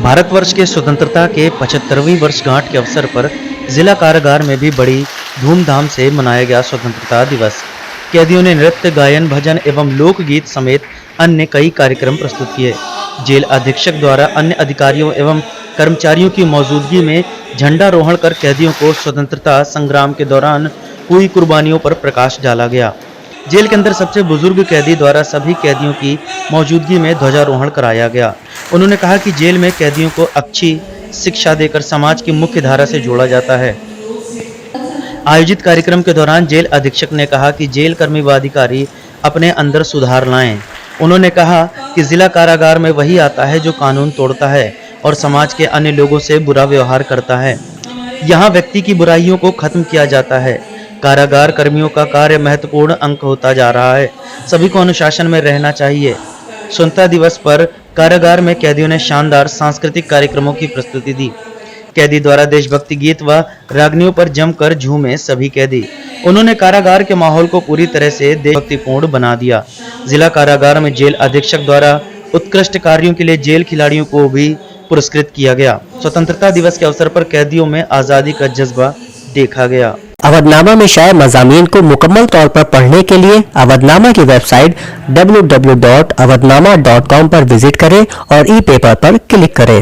भारतवर्ष के स्वतंत्रता के 75वीं वर्षगांठ के अवसर पर जिला कारागार में भी बड़ी धूमधाम से मनाया गया स्वतंत्रता दिवस। कैदियों ने नृत्य, गायन, भजन एवं लोकगीत समेत अन्य कई कार्यक्रम प्रस्तुत किए। जेल अधीक्षक द्वारा अन्य अधिकारियों एवं कर्मचारियों की मौजूदगी में झंडारोहण कर कैदियों को स्वतंत्रता संग्राम के दौरान हुई कुर्बानियों पर प्रकाश डाला गया। जेल के अंदर सबसे बुजुर्ग कैदी द्वारा सभी कैदियों की मौजूदगी में ध्वजारोहण कराया गया। उन्होंने कहा कि जेल में कैदियों को अच्छी शिक्षा देकर समाज की मुख्य धारा से जोड़ा जाता है। आयोजित कार्यक्रम के दौरान जेल अधीक्षक ने कहा कि जेल कर्मी व अधिकारी अपने अंदर सुधार लाएं। उन्होंने कहा कि जिला कारागार में वही आता है जो कानून तोड़ता है और समाज के अन्य लोगों से बुरा व्यवहार करता है। यहाँ व्यक्ति की बुराइयों को खत्म किया जाता है। कारागार कर्मियों का कार्य महत्वपूर्ण अंक होता जा रहा है। सभी को अनुशासन में रहना चाहिए। स्वतंत्रता दिवस पर कारागार में कैदियों ने शानदार सांस्कृतिक कार्यक्रमों की प्रस्तुति दी। कैदी द्वारा देशभक्ति गीत व रागनियों पर जमकर झूमे सभी कैदी। उन्होंने कारागार के माहौल को पूरी तरह से देशभक्तिपूर्ण बना दिया। जिला कारागार में जेल अधीक्षक द्वारा उत्कृष्ट कार्यों के लिए जेल खिलाड़ियों को भी पुरस्कृत किया गया। स्वतंत्रता दिवस के अवसर पर कैदियों में आजादी का जज्बा देखा गया। अवधनामा में शाये मज़ामीन को मुकम्मल तौर पर पढ़ने के लिए अवधनामा की वेबसाइट www.awadhnama.com पर विजिट करें और ई पेपर पर क्लिक करें।